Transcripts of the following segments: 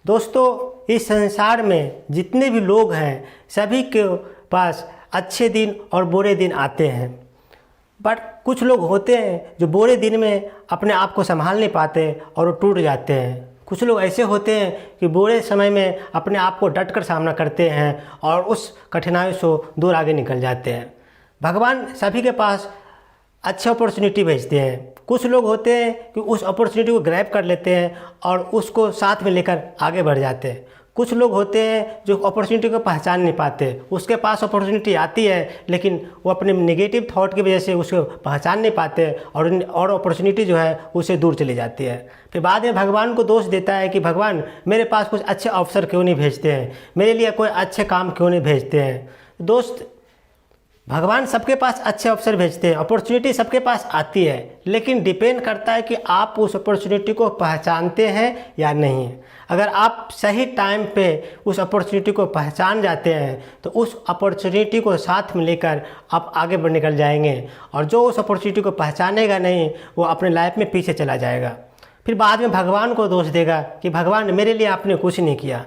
दोस्तों, इस संसार में जितने भी लोग हैं सभी के पास अच्छे दिन और बुरे दिन आते हैं। बट कुछ लोग होते हैं जो बुरे दिन में अपने आप को संभाल नहीं पाते और वो टूट जाते हैं। कुछ लोग ऐसे होते हैं कि बुरे समय में अपने आप को डट कर सामना करते हैं और उस कठिनाई से दूर आगे निकल जाते हैं। भगवान सभी के पास अच्छे अपॉर्चुनिटी भेजते हैं। कुछ लोग होते हैं कि उस अपॉर्चुनिटी को ग्रैब कर लेते हैं और उसको साथ में लेकर आगे बढ़ जाते हैं। कुछ लोग होते हैं जो अपॉर्चुनिटी को पहचान नहीं पाते, उसके पास अपॉर्चुनिटी आती है लेकिन वो अपने नेगेटिव थॉट की वजह से उसको पहचान नहीं पाते और अपॉर्चुनिटी जो है उससे दूर चली जाती है। फिर बाद में भगवान को दोष देता है कि भगवान मेरे पास कुछ अच्छे अवसर क्यों नहीं भेजते हैं, मेरे लिए कोई अच्छे काम क्यों नहीं भेजते हैं। दोस्त, भगवान सबके पास अच्छे अवसर भेजते हैं, अपॉर्चुनिटी सबके पास आती है, लेकिन डिपेंड करता है कि आप उस अपॉर्चुनिटी को पहचानते हैं या नहीं। अगर आप सही टाइम पे उस अपॉर्चुनिटी को पहचान जाते हैं तो उस अपॉर्चुनिटी को साथ में लेकर आप आगे बढ़ निकल जाएंगे, और जो उस अपॉर्चुनिटी को पहचानेगा नहीं वो अपने लाइफ में पीछे चला जाएगा। फिर बाद में भगवान को दोष देगा कि भगवान मेरे लिए आपने कुछ नहीं किया।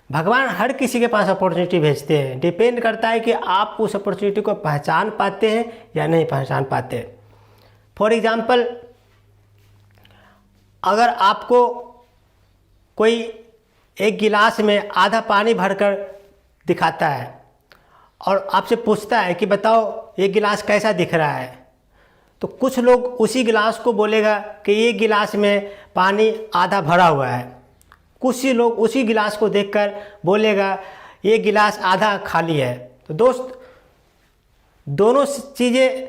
भगवान हर किसी के पास अपॉर्चुनिटी भेजते हैं, डिपेंड करता है कि आप उस अपॉर्चुनिटी को पहचान पाते हैं या नहीं पहचान पाते। फॉर एग्ज़ाम्पल, अगर आपको कोई एक गिलास में आधा पानी भरकर दिखाता है और आपसे पूछता है कि बताओ ये गिलास कैसा दिख रहा है, तो कुछ लोग उसी गिलास को बोलेगा कि ये गिलास में पानी आधा भरा हुआ है। कुछ ही लोग उसी गिलास को देखकर बोलेगा ये गिलास आधा खाली है। तो दोस्त, दोनों चीज़ें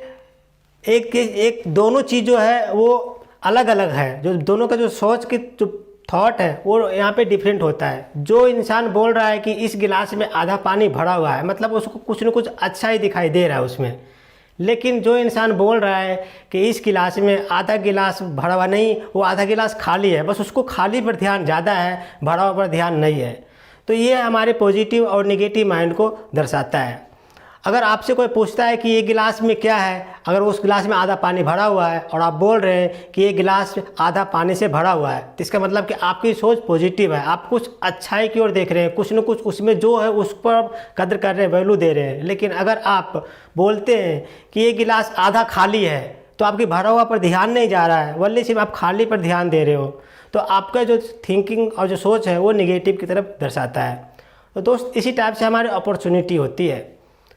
एक दोनों चीज़ जो है वो अलग अलग है। जो दोनों का जो सोच की जो थॉट है वो यहाँ पे डिफरेंट होता है। जो इंसान बोल रहा है कि इस गिलास में आधा पानी भरा हुआ है, मतलब उसको कुछ न कुछ अच्छा ही दिखाई दे रहा है उसमें। लेकिन जो इंसान बोल रहा है कि इस गिलास में आधा गिलास भरा हुआ नहीं, वो आधा गिलास खाली है, बस उसको खाली पर ध्यान ज़्यादा है, भरा हुआ पर ध्यान नहीं है। तो ये हमारे पॉजिटिव और नेगेटिव माइंड को दर्शाता है। अगर आपसे कोई पूछता है कि ये गिलास में क्या है, अगर उस गिलास में आधा पानी भरा हुआ है और आप बोल रहे हैं कि ये गिलास आधा पानी से भरा हुआ है, तो इसका मतलब कि आपकी सोच पॉजिटिव है, आप कुछ अच्छाई की ओर देख रहे हैं, कुछ न कुछ उसमें जो है उस पर कदर कर रहे हैं, वैल्यू दे रहे हैं। लेकिन अगर आप बोलते हैं कि ये गिलास आधा खाली है, तो आपकी भरा हुआ पर ध्यान नहीं जा रहा है, वल्ले सिर्फ आप खाली पर ध्यान दे रहे हो, तो आपका जो थिंकिंग और जो सोच है वो निगेटिव की तरफ दर्शाता है। तो दोस्त, इसी टाइप से हमारी अपॉर्चुनिटी होती है।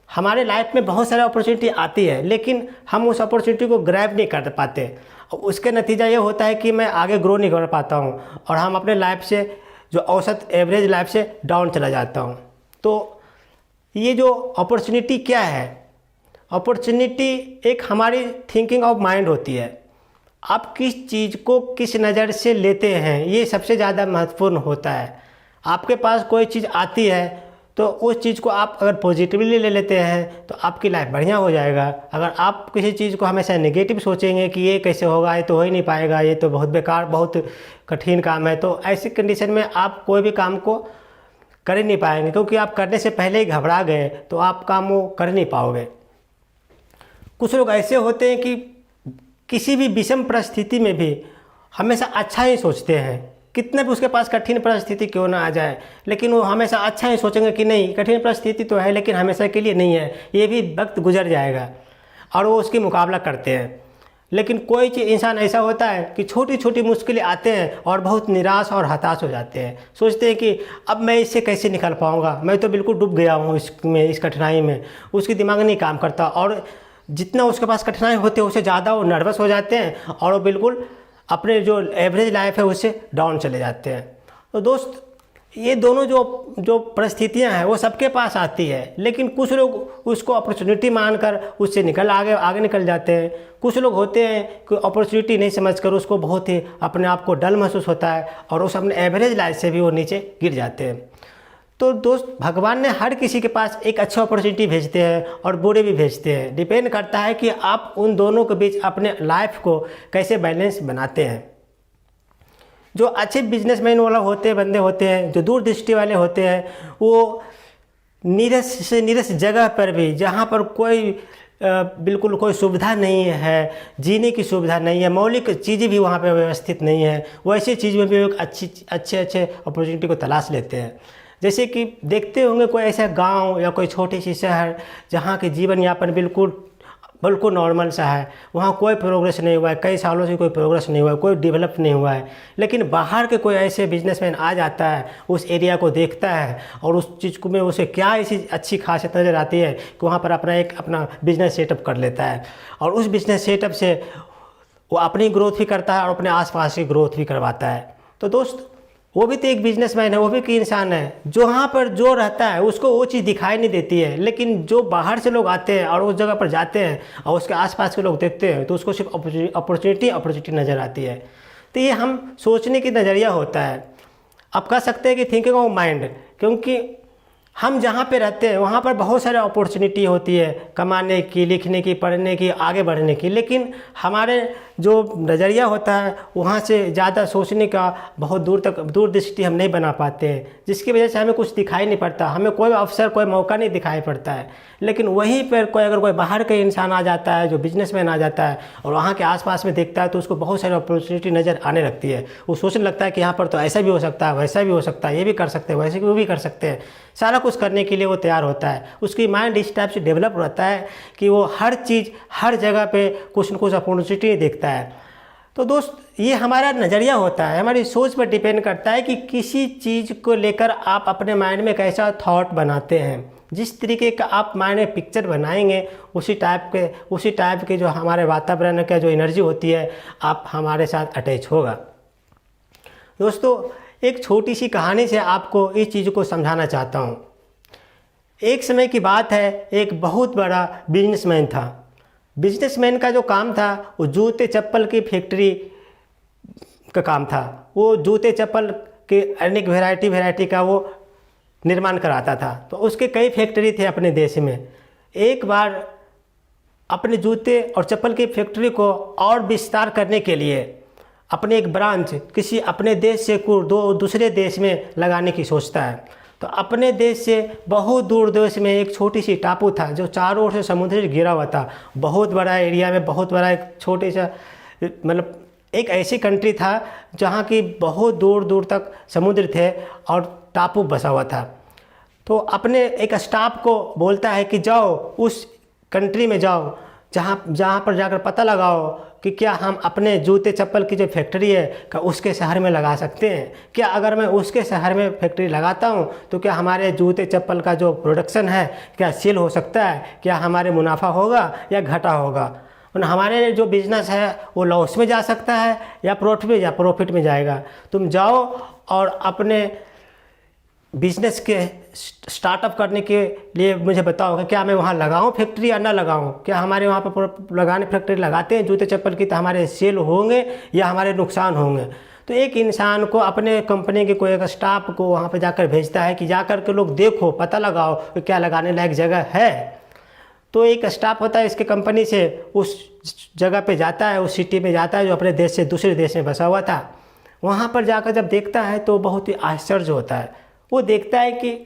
हमारे लाइफ में बहुत सारी अपॉर्चुनिटी आती है लेकिन हम उस अपॉर्चुनिटी को ग्रैब नहीं कर पाते, और उसके नतीजा ये होता है कि मैं आगे ग्रो नहीं कर पाता हूँ और हम अपने लाइफ से जो औसत एवरेज लाइफ से डाउन चला जाता हूँ। तो ये जो अपॉर्चुनिटी क्या है, अपॉर्चुनिटी एक हमारी थिंकिंग ऑफ माइंड होती है। आप किस चीज़ को किस नज़र से लेते हैं ये सबसे ज़्यादा महत्वपूर्ण होता है। आपके पास कोई चीज़ आती है तो उस चीज़ को आप अगर पॉजिटिवली ले लेते हैं तो आपकी लाइफ बढ़िया हो जाएगा। अगर आप किसी चीज़ को हमेशा नेगेटिव सोचेंगे कि ये कैसे होगा, ये तो हो ही नहीं पाएगा, ये तो बहुत बेकार, बहुत कठिन काम है, तो ऐसी कंडीशन में आप कोई भी काम को कर ही नहीं पाएंगे, क्योंकि आप करने से पहले ही घबरा गए तो आप काम वो कर नहीं पाओगे। कुछ लोग ऐसे होते हैं कि किसी भी विषम परिस्थिति में भी हमेशा अच्छा ही सोचते हैं, कितने भी उसके पास कठिन परिस्थिति क्यों ना आ जाए, लेकिन वो हमेशा अच्छा ही सोचेंगे कि नहीं, कठिन परिस्थिति तो है लेकिन हमेशा के लिए नहीं है, ये भी वक्त गुजर जाएगा, और वो उसकी मुकाबला करते हैं। लेकिन कोई इंसान ऐसा होता है कि छोटी छोटी मुश्किलें आते हैं और बहुत निराश और हताश हो जाते हैं, सोचते हैं कि अब मैं इससे कैसे निकल पाऊँगा, मैं तो बिल्कुल डूब गया हूँ इसमें, इस कठिनाई में। उसकी दिमाग नहीं काम करता और जितना उसके पास कठिनाई होती है उससे ज़्यादा वो नर्वस हो जाते हैं और वो बिल्कुल अपने जो एवरेज लाइफ है उससे डाउन चले जाते हैं। तो दोस्त, ये दोनों जो परिस्थितियां हैं वो सबके पास आती है, लेकिन कुछ लोग उसको अपॉर्चुनिटी मानकर उससे आगे निकल जाते हैं। कुछ लोग होते हैं कि अपॉर्चुनिटी नहीं समझकर उसको बहुत ही अपने आप को डल महसूस होता है और उस अपने एवरेज लाइफ से भी वो नीचे गिर जाते हैं। तो दोस्त, भगवान ने हर किसी के पास एक अच्छा अपॉर्चुनिटी भेजते हैं और बुरे भी भेजते हैं। डिपेंड करता है कि आप उन दोनों के बीच अपने लाइफ को कैसे बैलेंस बनाते हैं। जो अच्छे बिजनेसमैन वाला बंदे होते हैं, जो दूरदृष्टि वाले होते हैं, वो नीरस से नीरस जगह पर भी, जहाँ पर कोई बिल्कुल कोई सुविधा नहीं है, जीने की सुविधा नहीं है, मौलिक चीज़ें भी वहाँ पे व्यवस्थित नहीं है, वैसी चीज़ में भी लोग अच्छे अपॉर्चुनिटी को तलाश लेते हैं। जैसे कि देखते होंगे कोई ऐसा गांव या कोई छोटी सी शहर जहाँ के जीवन यापन बिल्कुल बिल्कुल नॉर्मल सा है, वहाँ कोई प्रोग्रेस नहीं हुआ है, कई सालों से कोई प्रोग्रेस नहीं हुआ है, कोई डेवलप नहीं हुआ है। लेकिन बाहर के कोई ऐसे बिजनेसमैन आ जाता है, उस एरिया को देखता है और उस चीज़ को में उसे क्या ऐसी अच्छी खासियत नज़र आती है कि वहाँ पर अपना बिजनेस सेटअप कर लेता है, और उस बिजनेस सेटअप से वो अपनी ग्रोथ भी करता है और अपने आसपास की ग्रोथ भी करवाता है। तो दोस्त, वो भी तो एक बिजनेसमैन है, वो भी एक इंसान है। जो वहाँ पर जो रहता है उसको वो चीज़ दिखाई नहीं देती है, लेकिन जो बाहर से लोग आते हैं और उस जगह पर जाते हैं और उसके आसपास के लोग देखते हैं तो उसको सिर्फ अपॉर्चुनिटी नज़र आती है। तो ये हम सोचने की नज़रिया होता है, आप कह सकते हैं कि थिंकिंग ऑफ माइंड, क्योंकि हम जहाँ पे रहते हैं वहाँ पर बहुत सारे अपॉर्चुनिटी होती है कमाने की, लिखने की, पढ़ने की, आगे बढ़ने की, लेकिन हमारे जो नज़रिया होता है वहाँ से ज़्यादा सोचने का बहुत दूरदृष्टि हम नहीं बना पाते हैं, जिसकी वजह से हमें कुछ दिखाई नहीं पड़ता, हमें कोई अवसर, कोई मौका नहीं दिखाई पड़ता है। लेकिन वहीं पर अगर कोई बाहर का इंसान आ जाता है, जो बिजनेसमैन आ जाता है और वहाँ के आसपास में देखता है तो उसको बहुत सारी अपॉर्चुनिटी नज़र आने लगती है। वो सोचने लगता है कि यहाँ पर तो ऐसा भी हो सकता है, वैसा भी हो सकता है, ये भी कर सकते हैं, वैसे भी कर सकते हैं, सारा कुछ करने के लिए वो तैयार होता है। उसकी माइंड इस टाइप से डेवलप रहता है कि वो हर चीज़, हर जगह पे कुछ न कुछ अपॉर्चुनिटी देखता है। तो दोस्त, ये हमारा नज़रिया होता है, हमारी सोच पर डिपेंड करता है कि किसी चीज़ को लेकर आप अपने माइंड में कैसा थॉट बनाते हैं। जिस तरीके का आप माइंड में पिक्चर बनाएंगे उसी टाइप के जो हमारे वातावरण का जो एनर्जी होती है आप हमारे साथ अटैच होगा। दोस्तों, एक छोटी सी कहानी से आपको इस चीज़ को समझाना चाहता हूँ। एक समय की बात है, एक बहुत बड़ा बिजनेसमैन था। बिजनेसमैन का जो काम था वो जूते चप्पल की फैक्ट्री का काम था। वो जूते चप्पल के अनेक वैरायटी का वो निर्माण कराता था। तो उसके कई फैक्ट्री थे अपने देश में। एक बार अपने जूते और चप्पल की फैक्ट्री को और विस्तार करने के लिए अपने एक ब्रांच किसी अपने देश से दूसरे देश में लगाने की सोचता है। तो अपने देश से बहुत दूर देश में एक छोटी सी टापू था जो चारों ओर से समुद्र से घिरा हुआ था। बहुत बड़ा एरिया में बहुत बड़ा एक छोटे सा मतलब एक ऐसी कंट्री था जहाँ की बहुत दूर दूर तक समुद्र थे और टापू बसा हुआ था। तो अपने एक स्टाफ को बोलता है कि जाओ उस कंट्री में जाओ, जहाँ पर जाकर पता लगाओ कि क्या हम अपने जूते चप्पल की जो फैक्ट्री है क्या उसके शहर में लगा सकते हैं। क्या अगर मैं उसके शहर में फैक्ट्री लगाता हूँ तो क्या हमारे जूते चप्पल का जो प्रोडक्शन है क्या सेल हो सकता है, क्या हमारे मुनाफा होगा या घाटा होगा, हमारे जो बिजनेस है वो लॉस में जा सकता है या प्रॉफिट में जाएगा। तुम जाओ और अपने बिजनेस के स्टार्टअप करने के लिए मुझे बताओ कि क्या मैं वहाँ लगाऊँ फैक्ट्री या ना लगाऊँ। क्या हमारे वहाँ पर लगाने फैक्ट्री लगाते हैं जूते चप्पल की तो हमारे सेल होंगे या हमारे नुकसान होंगे। तो एक इंसान को अपने कंपनी के कोई एक स्टाफ को वहाँ पर जाकर भेजता है कि जाकर के लोग देखो, पता लगाओ कि क्या लगाने लायक जगह है। तो एक स्टाफ होता है इसके कंपनी से उस जगह पे जाता है, उस सिटी में जाता है जो अपने देश से दूसरे देश में बसा हुआ था। वहाँ पर जाकर जब देखता है तो बहुत ही आश्चर्य होता है। वो देखता है कि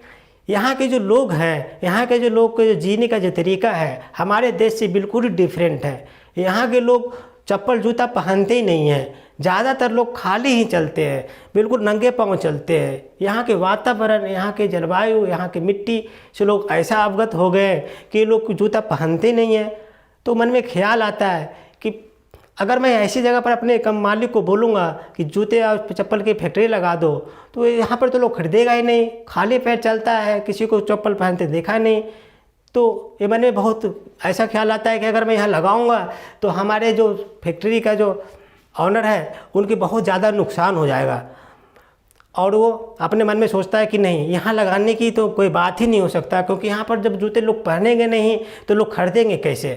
यहाँ के जो लोग हैं, यहाँ के जो लोग का जो जीने का जो तरीका है हमारे देश से बिल्कुल ही डिफरेंट है। यहाँ के लोग चप्पल जूता पहनते ही नहीं हैं, ज़्यादातर लोग खाली ही चलते हैं, बिल्कुल नंगे पाँव चलते हैं। यहाँ के वातावरण, यहाँ के जलवायु, यहाँ की मिट्टी से लोग ऐसा अवगत हो गए कि लोग जूता पहनते नहीं हैं। तो मन में ख्याल आता है कि अगर मैं ऐसी जगह पर अपने कम मालिक को बोलूँगा कि जूते और चप्पल की फैक्ट्री लगा दो तो यहाँ पर तो लोग खरीदेगा ही नहीं, खाली पैर चलता है, किसी को चप्पल पहनते देखा नहीं। तो ये मन में बहुत ऐसा ख्याल आता है कि अगर मैं यहाँ लगाऊंगा तो हमारे जो फैक्ट्री का जो ऑनर है उनकी बहुत ज़्यादा नुकसान हो जाएगा। और वो अपने मन में सोचता है कि नहीं, यहाँ लगाने की तो कोई बात ही नहीं हो सकता, क्योंकि यहाँ पर जब जूते लोग पहनेंगे नहीं तो लोग खरीदेंगे कैसे।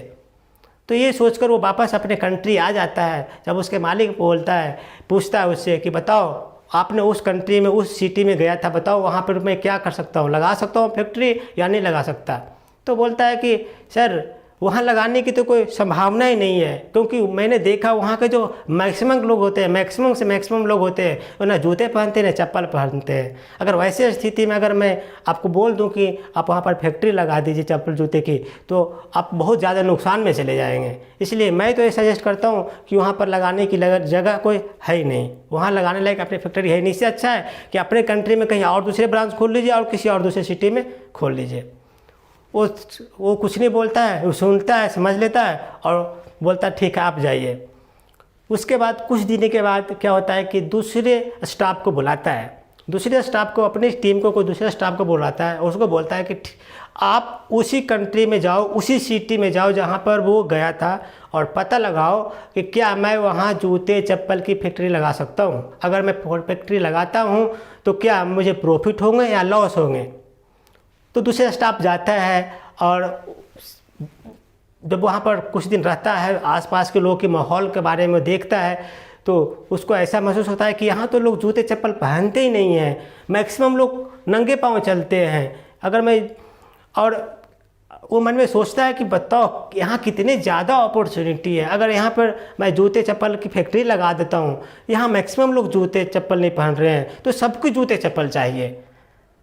तो ये सोचकर वो वापस अपने कंट्री आ जाता है। जब उसके मालिक बोलता है, पूछता है उससे कि बताओ आपने उस कंट्री में, उस सिटी में गया था, बताओ वहाँ पर मैं क्या कर सकता हूँ, लगा सकता हूँ फैक्ट्री या नहीं लगा सकता। तो बोलता है कि सर वहाँ लगाने की तो कोई संभावना ही नहीं है, क्योंकि मैंने देखा वहाँ के जो मैक्सिमम लोग होते हैं, मैक्सिमम से मैक्सिमम लोग होते हैं, वो ना जूते पहनते हैं ना चप्पल पहनते हैं। अगर वैसे स्थिति में अगर मैं आपको बोल दूँ कि आप वहाँ पर फैक्ट्री लगा दीजिए चप्पल जूते की, तो आप बहुत ज़्यादा नुकसान में चले जाएंगे। इसलिए मैं तो ये सजेस्ट करता हूँ कि वहाँ पर लगाने की जगह कोई है ही नहीं, वहाँ लगाने लायक अपनी फैक्ट्री है नहीं। इससे अच्छा है कि अपने कंट्री में कहीं और दूसरे ब्रांच खोल लीजिए और किसी और दूसरे सिटी में खोल लीजिए। वो कुछ नहीं बोलता है, वो सुनता है, समझ लेता है और बोलता है ठीक है आप जाइए। उसके बाद कुछ दिन के बाद क्या होता है कि दूसरे स्टाफ को बुलाता है, दूसरे स्टाफ को, अपनी टीम को कोई दूसरे स्टाफ को बुलाता है और उसको बोलता है कि आप उसी कंट्री में जाओ, उसी सिटी में जाओ जहाँ पर वो गया था और पता लगाओ कि क्या मैं वहाँ जूते चप्पल की फैक्ट्री लगा सकता हूँ। अगर मैं फैक्ट्री लगाता हूँ तो क्या मुझे प्रॉफिट होंगे या लॉस होंगे। तो दूसरा स्टाफ जाता है और जब वहाँ पर कुछ दिन रहता है, आसपास के लोगों के माहौल के बारे में देखता है, तो उसको ऐसा महसूस होता है कि यहाँ तो लोग जूते चप्पल पहनते ही नहीं हैं, मैक्सिमम लोग नंगे पाँव चलते हैं। अगर मैं और वो मन में सोचता है कि बताओ यहाँ कितनी ज़्यादा अपॉर्चुनिटी है, अगर यहाँ पर मैं जूते चप्पल की फैक्ट्री लगा देता हूँ, यहाँ मैक्सिमम लोग जूते चप्पल नहीं पहन रहे हैं, तो सबको जूते चप्पल चाहिए।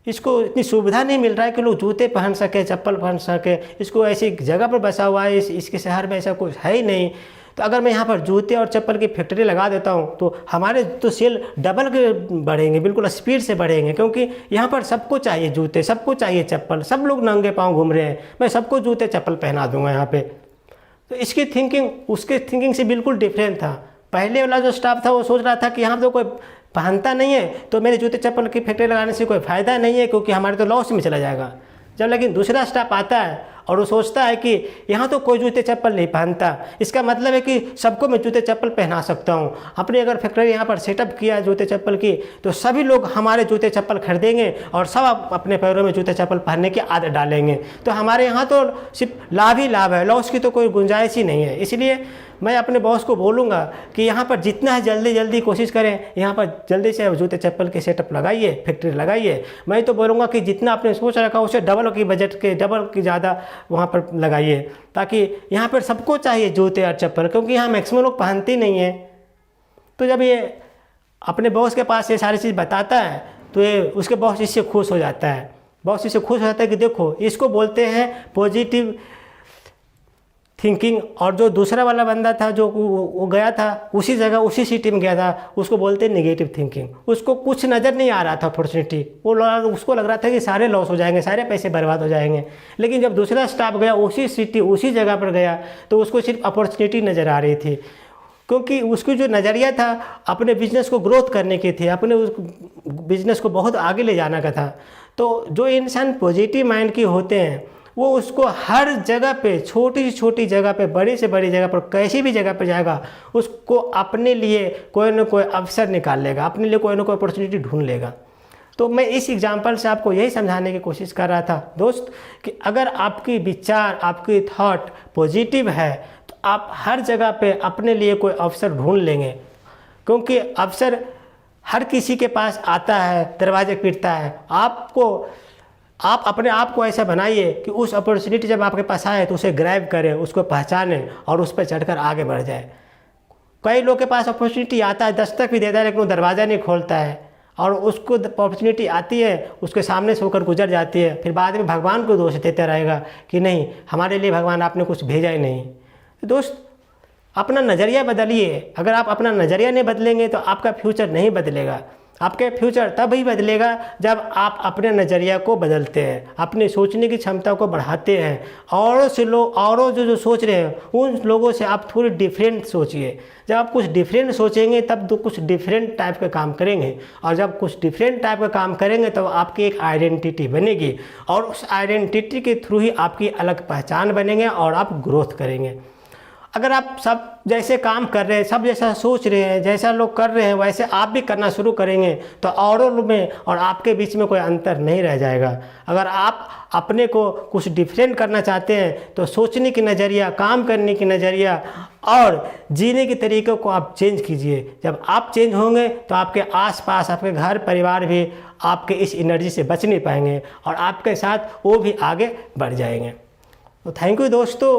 इसको इतनी सुविधा नहीं मिल रहा है कि लोग जूते पहन सके, चप्पल पहन सके। इसको ऐसी जगह पर बसा हुआ है, इसके शहर में ऐसा कुछ है ही नहीं। तो अगर मैं यहाँ पर जूते और चप्पल की फैक्ट्री लगा देता हूँ तो हमारे तो सेल डबल के बढ़ेंगे, बिल्कुल स्पीड से बढ़ेंगे, क्योंकि यहाँ पर सबको चाहिए जूते, सबको चाहिए चप्पल, सब लोग नंगे पाँव घूम रहे हैं, मैं सबको जूते चप्पल पहना दूंगा यहाँ पे। तो इसकी थिंकिंग उसके थिंकिंग से बिल्कुल डिफरेंट था। पहले वाला जो स्टाफ था वो सोच रहा था कि यहाँ तो कोई पहनता नहीं है तो मेरे जूते चप्पल की फैक्ट्री लगाने से कोई फ़ायदा नहीं है, क्योंकि हमारे तो लॉस में चला जाएगा। जब लेकिन दूसरा स्टाफ आता है और वो सोचता है कि यहाँ तो कोई जूते चप्पल नहीं पहनता, इसका मतलब है कि सबको मैं जूते चप्पल पहना सकता हूँ। अपनी अगर फैक्ट्री यहाँ पर सेटअप किया जूते चप्पल की, तो सभी लोग हमारे जूते चप्पल खरीदेंगे और सब अपने पैरों में जूते चप्पल पहनने की आदत डालेंगे। तो हमारे यहाँ तो सिर्फ लाभ ही लाभ है, लॉस की तो कोई गुंजाइश ही नहीं है। इसलिए मैं अपने बॉस को बोलूँगा कि यहाँ पर जितना है जल्दी कोशिश करें, यहाँ पर जल्दी से जूते चप्पल के सेटअप लगाइए, फैक्ट्री लगाइए। मैं तो बोलूँगा कि जितना आपने सोच रखा उससे डबल की बजट के, डबल की ज़्यादा वहाँ पर लगाइए, ताकि यहाँ पर सबको चाहिए जूते और चप्पल, क्योंकि यहाँ मैक्सिमम लोग पहनते ही नहीं हैं। तो जब ये अपने बॉस के पास ये सारी चीज़ बताता है तो ये उसके बॉस इससे खुश हो जाता है। बॉस इससे खुश हो जाता है कि देखो इसको बोलते हैं पॉजिटिव थिंकिंग। और जो दूसरा वाला बंदा था जो वो गया था उसी जगह उसी सिटी में गया था, उसको बोलते हैं नेगेटिव थिंकिंग। उसको कुछ नज़र नहीं आ रहा था अपॉर्चुनिटी, उसको लग रहा था कि सारे लॉस हो जाएंगे, सारे पैसे बर्बाद हो जाएंगे। लेकिन जब दूसरा स्टाफ गया उसी सिटी उसी जगह पर गया तो उसको सिर्फ अपॉर्चुनिटी नज़र आ रही थी, क्योंकि उसकी जो नज़रिया था अपने बिजनेस को ग्रोथ करने की थी, अपने उस बिजनेस को बहुत आगे ले जाने का था। तो जो इंसान पॉजिटिव माइंड के होते हैं वो उसको हर जगह पे, छोटी से छोटी जगह पे, बड़ी से बड़ी जगह पर, कैसी भी जगह पर जाएगा उसको अपने लिए कोई ना कोई अवसर निकाल लेगा, अपने लिए कोई ना कोई अपॉर्चुनिटी ढूंढ लेगा। तो मैं इस एग्जाम्पल से आपको यही समझाने की कोशिश कर रहा था दोस्त कि अगर आपकी विचार, आपकी थॉट पॉजिटिव है तो आप हर जगह पे अपने लिए कोई अवसर ढूंढ लेंगे, क्योंकि अवसर हर किसी के पास आता है, दरवाजे पीटता है। आप अपने आप को ऐसा बनाइए कि उस अपॉर्चुनिटी जब आपके पास आए तो उसे ग्रैब करें, उसको पहचानें और उस पर चढ़कर आगे बढ़ जाए। कई लोग के पास अपॉर्चुनिटी आता है, दस्तक भी देता है, लेकिन वो दरवाज़ा नहीं खोलता है और उसको अपॉर्चुनिटी आती है, उसके सामने से होकर गुजर जाती है, फिर बाद में भगवान को दोष देता रहेगा कि नहीं हमारे लिए भगवान आपने कुछ भेजा ही नहीं। तो दोस्त अपना नज़रिया बदलिए। अगर आप अपना नज़रिया नहीं बदलेंगे तो आपका फ्यूचर नहीं बदलेगा। आपके फ्यूचर तब ही बदलेगा जब आप अपने नज़रिया को बदलते हैं, अपनी सोचने की क्षमता को बढ़ाते हैं। औरों जो सोच रहे हैं उन लोगों से आप थोड़ी डिफरेंट सोचिए। जब आप कुछ डिफरेंट सोचेंगे तब तो कुछ डिफरेंट टाइप का काम करेंगे, और जब कुछ डिफरेंट टाइप का काम करेंगे तो आपकी एक आइडेंटिटी बनेगी और उस आइडेंटिटी के थ्रू ही आपकी अलग पहचान बनेंगे और आप ग्रोथ करेंगे। अगर आप सब जैसे काम कर रहे हैं, सब जैसा सोच रहे हैं, जैसा लोग कर रहे हैं वैसे आप भी करना शुरू करेंगे तो औरों में और आपके बीच में कोई अंतर नहीं रह जाएगा। अगर आप अपने को कुछ डिफरेंट करना चाहते हैं तो सोचने की नज़रिया, काम करने की नज़रिया और जीने के तरीक़ों को आप चेंज कीजिए। जब आप चेंज होंगे तो आपके आसपास, आपके घर परिवार भी आपके इस एनर्जी से बच नहीं पाएंगे और आपके साथ वो भी आगे बढ़ जाएंगे। तो थैंक यू दोस्तों।